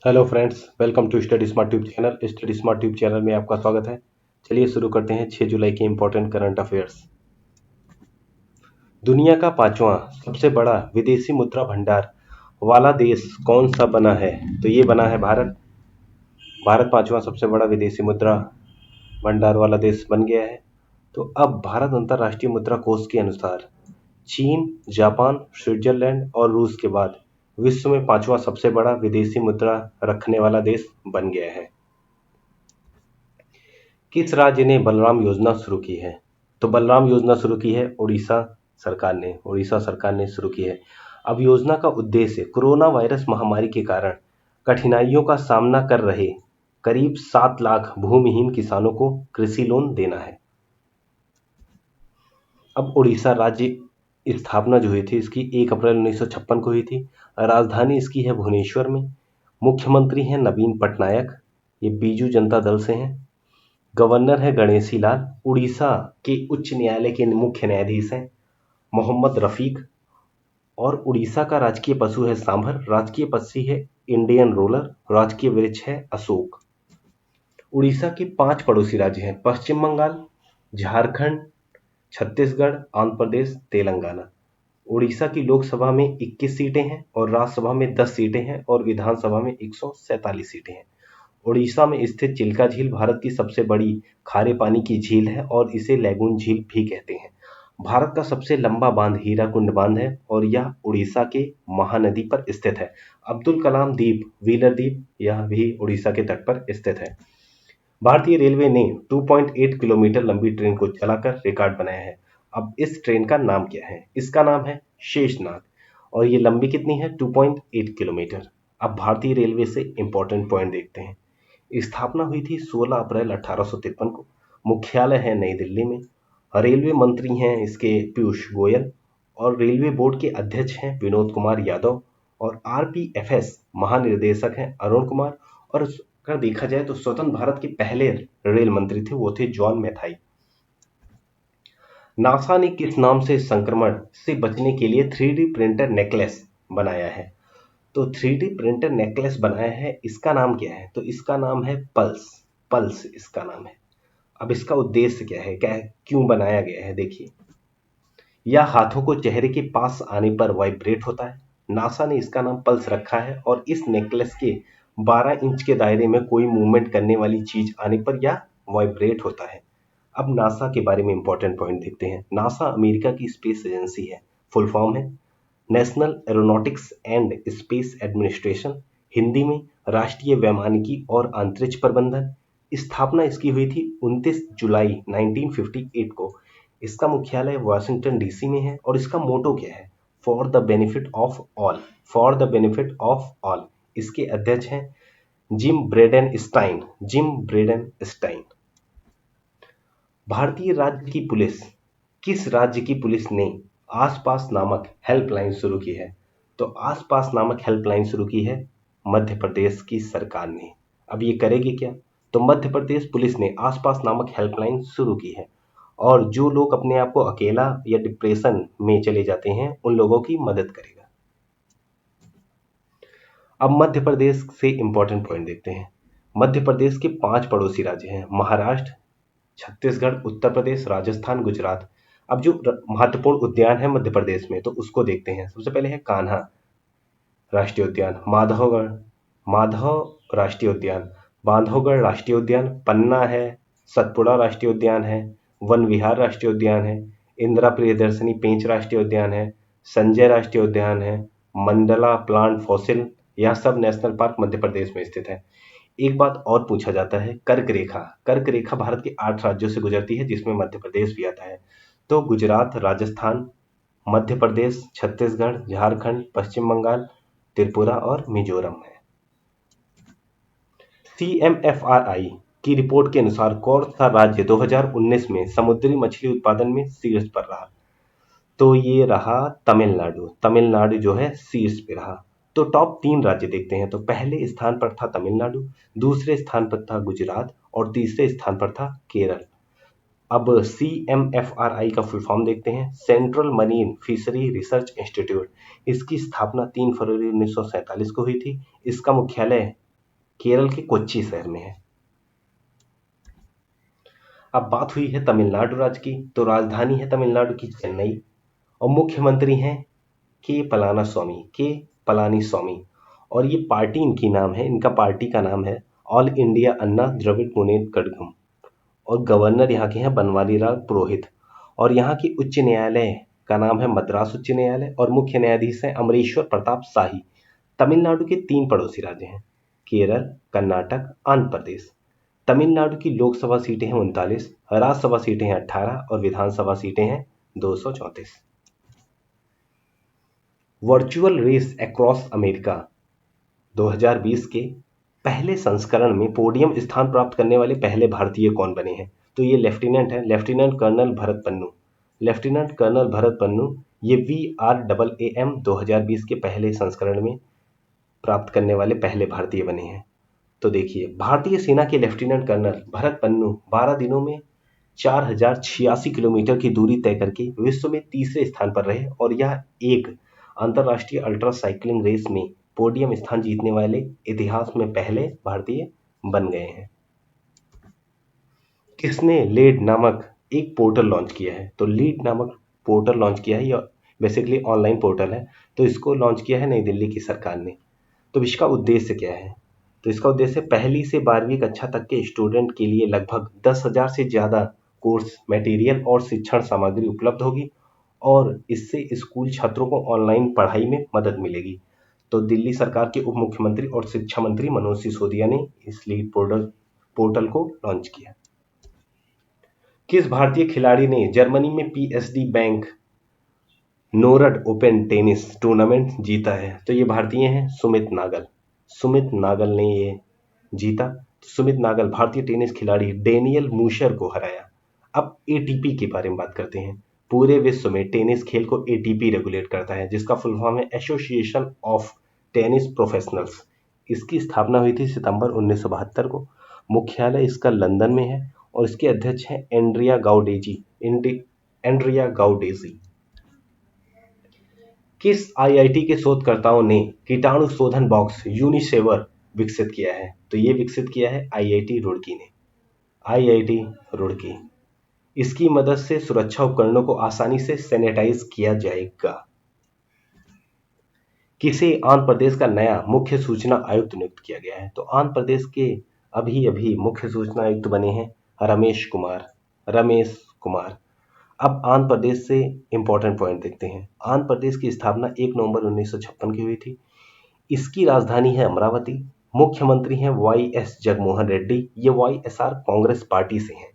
Hello friends, welcome to Study Smart Tube channel. Study Smart Tube channel में आपका स्वागत है। चलिए शुरू करते हैं 6 जुलाई के इंपॉर्टेंट करंट अफेयर्स। दुनिया का पांचवा सबसे बड़ा विदेशी मुद्रा भंडार वाला देश कौन सा बना है? तो ये बना है भारत। भारत पांचवा सबसे बड़ा विदेशी मुद्रा भंडार वाला देश बन गया है। तो अब भारत अंतर्राष्ट्रीय मुद्रा कोष के अनुसार चीन, जापान, स्विट्जरलैंड और रूस के बाद विश्व में पांचवा सबसे बड़ा विदेशी मुद्रा रखने वाला देश बन गया है। किस राज्य ने बलराम योजना शुरू की है? तो बलराम योजना शुरू की है उड़ीसा सरकार ने शुरू की है। अब योजना का उद्देश्य कोरोना वायरस महामारी के कारण कठिनाइयों का सामना कर रहे करीब 7 लाख भूमिहीन किसानों को कृषि लोन देना है। अब उड़ीसा राज्य स्थापना जो हुई थी इसकी 1 अप्रैल 1956 को हुई थी। राजधानी इसकी है भुवनेश्वर में। मुख्यमंत्री हैं नवीन पटनायक, ये बीजू जनता दल से हैं। गवर्नर है गणेशी लाल। उड़ीसा के उच्च न्यायालय के मुख्य न्यायाधीश हैं मोहम्मद रफीक। और उड़ीसा का राजकीय पशु है सांभर। राजकीय पक्षी है इंडियन रोलर। राजकीय वृक्ष है अशोक। उड़ीसा के 5 पड़ोसी राज्य हैं पश्चिम बंगाल, झारखंड, छत्तीसगढ़, आंध्र प्रदेश, तेलंगाना। उड़ीसा की लोकसभा में 21 सीटें हैं और राज्यसभा में 10 सीटें हैं और विधानसभा में 147 सीटें हैं। उड़ीसा में स्थित चिल्का झील भारत की सबसे बड़ी खारे पानी की झील है और इसे लैगून झील भी कहते हैं। भारत का सबसे लंबा बांध हीराकुंड बांध है और यह उड़ीसा के महानदी पर स्थित है। अब्दुल कलाम द्वीप, व्हीलर द्वीप, यह भी उड़ीसा के तट पर स्थित है। भारतीय रेलवे ने 2.8 किलोमीटर लंबी ट्रेन को चलाकर रिकॉर्ड बनाया है। अब इस ट्रेन का नाम क्या है? इसका नाम है शेषनाग और ये लंबी कितनी है? 2.8 किलोमीटर। अब भारतीय रेलवे से इंपॉर्टेंट पॉइंट देखते हैं। स्थापना हुई थी 16 अप्रैल 1853 को। मुख्यालय है नई दिल्ली में। रेलवे मंत्री हैं इसके पीयूष गोयल और रेलवे बोर्ड के अध्यक्ष हैं विनोद कुमार यादव और आरपीएफएस महानिर्देशक हैं अरुण कुमार। और अगर देखा जाए तो स्वतंत्र भारत के पहले रेल मंत्री थे, वो थे जॉन मैथाई। नासा ने किस नाम से संक्रमण से बचने के लिए 3D प्रिंटर नेकलेस बनाया है? तो 3D प्रिंटर नेकलेस बनाया है, इसका नाम क्या है? तो इसका नाम है पल्स। पल्स इसका नाम है। अब इसका उद्देश्य क्या है, क्यों बनाया गया है? देखिए, यह हाथों को चेहरे के पास आने पर वाइब्रेट होता है। नासा ने इसका नाम पल्स रखा है और इस नेकलेस के 12 इंच के दायरे में कोई मूवमेंट करने वाली चीज आने पर यह वाइब्रेट होता है। अब नासा के बारे में इंपॉर्टेंट पॉइंट देखते हैं। नासा अमेरिका की स्पेस एजेंसी है। फुल फॉर्म है national aeronautics and space administration, Hindi में राष्ट्रीय वैमानिकी और अंतरिक्ष प्रबंधन। स्थापना इसकी हुई थी 29 जुलाई 1958 को। इसका मुख्यालय वाशिंगटन डीसी में है और इसका मोटो क्या है? For the benefit of all. For the benefit of all. इसके अध्यक्ष हैं जिम ब्रेडन स्टाइन। भारतीय राज्य की पुलिस, किस राज्य की पुलिस ने आसपास नामक हेल्पलाइन शुरू की है? तो आसपास नामक हेल्पलाइन शुरू की है मध्य प्रदेश की सरकार ने। अब ये करेगी क्या? तो मध्य प्रदेश पुलिस ने आसपास नामक हेल्पलाइन शुरू की है और जो लोग अपने आप को अकेला या डिप्रेशन में चले जाते हैं उन लोगों की मदद करेगा। अब मध्य प्रदेश से इंपॉर्टेंट पॉइंट देखते हैं। मध्य प्रदेश के 5 पड़ोसी राज्य हैं महाराष्ट्र, छत्तीसगढ़, उत्तर प्रदेश, राजस्थान, गुजरात। अब जो महत्वपूर्ण उद्यान है मध्य प्रदेश में तो उसको देखते हैं। सबसे पहले है कान्हा राष्ट्रीय उद्यान, माधव राष्ट्रीय उद्यान, बांधवगढ़ राष्ट्रीय उद्यान, पन्ना है, सतपुड़ा राष्ट्रीय उद्यान है, वन विहार राष्ट्रीय उद्यान है, इंदिरा प्रियदर्शनी पेंच राष्ट्रीय उद्यान है, संजय राष्ट्रीय उद्यान है, मंडला प्लांट फॉसिल। यह सब नेशनल पार्क मध्य प्रदेश में स्थित है। एक बात और पूछा जाता है, कर्क रेखा भारत के 8 राज्यों से गुजरती है जिसमें मध्य प्रदेश भी आता है। तो गुजरात, राजस्थान, मध्य प्रदेश, छत्तीसगढ़, झारखंड, पश्चिम बंगाल, त्रिपुरा और मिजोरम है। CMFRI की रिपोर्ट के अनुसार कौन सा राज्य 2019 में समुद्री मछली उत्पादन में शीर्ष पर रहा? तो ये रहा तमिलनाडु। तमिलनाडु जो है शीर्ष पे रहा। तो टॉप 3 राज्य देखते हैं। तो पहले स्थान पर था तमिलनाडु, दूसरे स्थान पर था गुजरात और तीसरे स्थान पर था केरल। अब CMFRI का फुल फॉर्म देखते हैं। Central marine fishery research institute. इसकी स्थापना 3 फरवरी 1947 को हुई थी। इसका मुख्यालय केरल के कोच्चि शहर में है। अब बात हुई है तमिलनाडु राज्य की, तो राजधानी है तमिलनाडु की चेन्नई और मुख्यमंत्री हैं के पलानी स्वामी। और ये पार्टी इनकी नाम है, इनका पार्टी का नाम है ऑल इंडिया अन्ना द्रविड़ मुनेत्र कड़गम। और गवर्नर यहाँ के हैं बनवारी लाल पुरोहित। और यहाँ की उच्च न्यायालय का नाम है मद्रास उच्च न्यायालय और मुख्य न्यायाधीश हैं अमरेश्वर प्रताप शाही। तमिलनाडु के 3 पड़ोसी राज्य हैं, केरल, कर्नाटक, आंध्र प्रदेश। तमिलनाडु की लोकसभा सीटें हैं 39, राज्यसभा सीटें हैं 18 और विधानसभा सीटें हैं 234। वर्चुअल रेस अक्रॉस अमेरिका 2020 के पहले संस्करण में पोडियम स्थान प्राप्त करने वाले पहले भारतीय कौन बने हैं? तो ये lieutenant colonel Bharat Pannu. Lieutenant colonel Bharat Pannu ये VRAAM 2020 के पहले संस्करण में प्राप्त करने वाले पहले भारतीय बने हैं। तो देखिए, भारतीय सेना के लेफ्टिनेंट कर्नल भरत पन्नू 12 दिनों में 4086 किलोमीटर की दूरी तय करके विश्व में तीसरे स्थान पर रहे और यह एक अंतरराष्ट्रीय अल्ट्रा साइकिलिंग रेस में पोडियम स्थान जीतने वाले इतिहास में पहले भारतीय बन गए हैं। किसने लीड नामक एक पोर्टल लॉन्च किया है? तो लीड नामक पोर्टल लॉन्च किया है, यह बेसिकली ऑनलाइन पोर्टल है। तो इसको लॉन्च किया है नई दिल्ली की सरकार ने। तो इसका उद्देश्य क्या है? तो इसका उद्देश्य पहली से 12वीं कक्षा तक के स्टूडेंट के लिए लगभग 10,000 से ज़्यादा कोर्स मटेरियल और शिक्षण सामग्री उपलब्ध होगी और इससे स्कूल छात्रों को ऑनलाइन पढ़ाई में मदद मिलेगी। तो दिल्ली सरकार के उप मुख्यमंत्री और शिक्षा मंत्री मनोज सिसोदिया ने इस लीड पोर्टल को लॉन्च किया। किस भारतीय खिलाड़ी ने जर्मनी में PSD bank Nord open tennis tournament जीता है? तो ये भारतीय हैं सुमित नागल ने ये जीता। सुमित नागल भारतीय टेनिस खिलाड़ी डेनियल मूशर को हराया। अब ATP के बारे में बात करते हैं। पूरे विश्व में टेनिस खेल को ATP रेगुलेट करता है, जिसका फुल फॉर्म है एसोसिएशन ऑफ टेनिस प्रोफेशनल्स। इसकी स्थापना हुई थी सितंबर 1972 को। मुख्यालय इसका लंदन में है और इसके अध्यक्ष हैं एंड्रिया गाउडेजी। किस IIT के शोधकर्ताओं ने कीटाणु शोधन बॉक्स यूनिसेवर विकसित किया है? तो ये विकसित किया है IIT रुड़की ने। IIT रुड़की। इसकी मदद से सुरक्षा उपकरणों को आसानी से सैनिटाइज किया जाएगा। किसे आंध्र प्रदेश का नया मुख्य सूचना आयुक्त नियुक्त किया गया है? तो आंध्र प्रदेश के अभी मुख्य सूचना आयुक्त बने हैं रमेश कुमार। अब आंध्र प्रदेश से इंपॉर्टेंट पॉइंट देखते हैं। आंध्र प्रदेश की स्थापना 1 नवंबर 1956 की हुई थी। इसकी राजधानी है अमरावती। मुख्यमंत्री हैं YS जगनमोहन रेड्डी। ये YSR कांग्रेस पार्टी से हैं।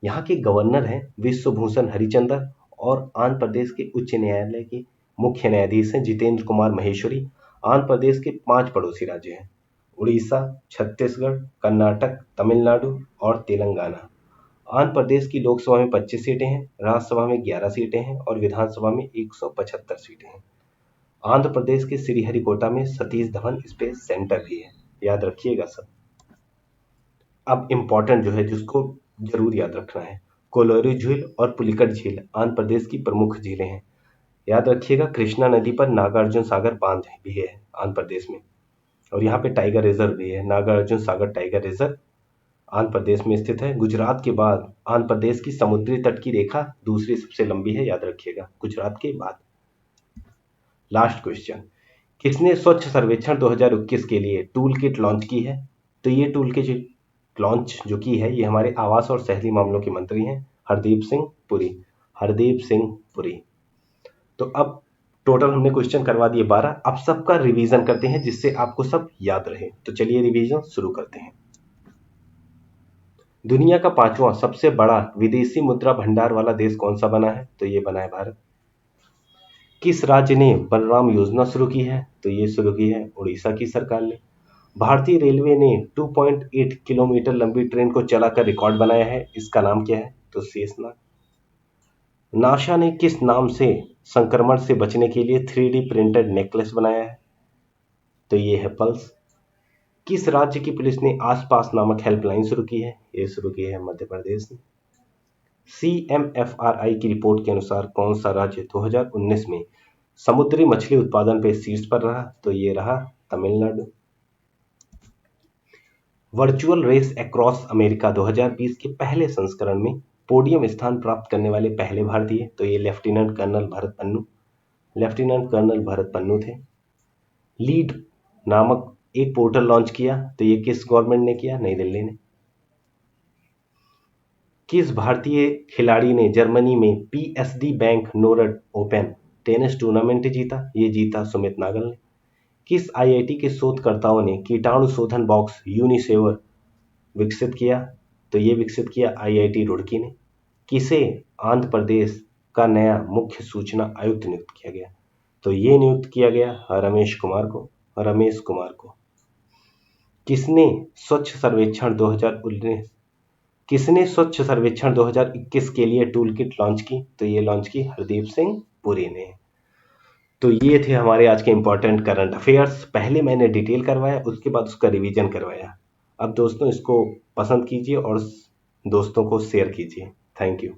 यहाँ के गवर्नर हैं विश्वभूषण हरिचंदन और आंध्र प्रदेश के उच्च न्यायालय के मुख्य न्यायाधीश हैं जितेंद्र कुमार महेश्वरी। आंध्र प्रदेश के 5 पड़ोसी राज्य हैं, उड़ीसा, छत्तीसगढ़, कर्नाटक, तमिलनाडु और तेलंगाना। आंध्र प्रदेश की लोकसभा में 25 सीटें हैं, राज्यसभा में 11 सीटें हैं और विधानसभा में 175 सीटें हैं। आंध्र प्रदेश के श्रीहरिकोटा में सतीश धवन स्पेस सेंटर भी है, याद रखिएगा सब। अब इम्पोर्टेंट जो है जिसको जरूर याद रखना है, कोलोरी झील और पुलिकट झील आंध्र प्रदेश की प्रमुख झीलें हैं। याद रखिएगा कृष्णा नदी पर नागार्जुन सागर बांध भी है आंध्र प्रदेश में। और यहाँ पे टाइगर रिजर्व भी है, नागार्जुन सागर टाइगर रिजर्व आंध्र प्रदेश में स्थित है। गुजरात के बाद आंध्र प्रदेश की समुद्री तट की रेखा दूसरी सबसे लंबी है, याद रखिएगा, गुजरात के बाद। लास्ट क्वेश्चन, किसने स्वच्छ सर्वेक्षण 2021 के लिए टूल किट लॉन्च की है? तो ये टूल किट लॉन्च जो की है ये हमारे आवास और शहरी मामलों के मंत्री हैं हरदीप सिंह पुरी। तो अब टोटल हमने क्वेश्चन करवा दिए 12। अब सबका रिवीजन करते हैं जिससे आपको सब याद रहे। तो चलिए रिवीजन शुरू करते हैं। दुनिया का 5वां सबसे बड़ा विदेशी मुद्रा भंडार वाला देश कौन सा बना है? तो ये बना है भारत। किस राज्य ने बलराम योजना शुरू की है? तो ये शुरू की है उड़ीसा की सरकार ने। भारतीय रेलवे ने 2.8 किलोमीटर लंबी ट्रेन को चलाकर रिकॉर्ड बनाया है, इसका नाम क्या है? तो शेषनाग। नासा ने किस नाम से संक्रमण से बचने के लिए 3D प्रिंटेड नेकलेस बनाया है? तो ये है पल्स। किस राज्य की पुलिस ने आसपास नामक हेल्पलाइन शुरू की है? ये शुरू की है मध्य प्रदेश ने। CMFRI की रिपोर्ट के अनुसार कौन सा राज्य 2019 में समुद्री मछली उत्पादन पे शीर्ष पर रहा? तो ये रहा Tamil Nadu. Virtual race across America 2020 के पहले संस्करण में पोडियम स्थान प्राप्त करने वाले पहले भारतीय, तो ये लेफ्टिनेंट कर्नल भरत पन्नू थे। लीड नामक एक पोर्टल लॉन्च किया, तो ये किस गवर्नमेंट ने किया? नई दिल्ली ने। किस भारतीय खिलाड़ी ने जर्मनी में PSD bank Nord open tennis tournament जीता? ये जीता सुमित नागल ने। किस आईआईटी के शोधकर्ताओं ने कीटाणु शोधन बॉक्स यूनिसेवर विकसित किया? तो ये विकसित किया आईआईटी रुड़की ने। किसे आंध्र प्रदेश का नया मुख्य सूचना आयुक्त नियुक्त किया गया? तो ये नियुक्त किया गया रमेश कुमार को। किसने स्वच्छ सर्वेक्षण 2021 के लिए टूल किट लॉन्च की? तो ये लॉन्च की हरदीप सिंह पुरी ने। तो ये थे हमारे आज के इंपॉर्टेंट करंट अफेयर्स। पहले मैंने डिटेल करवाया, उसके बाद उसका रिवीजन करवाया। अब दोस्तों इसको पसंद कीजिए और दोस्तों को शेयर कीजिए। Thank you.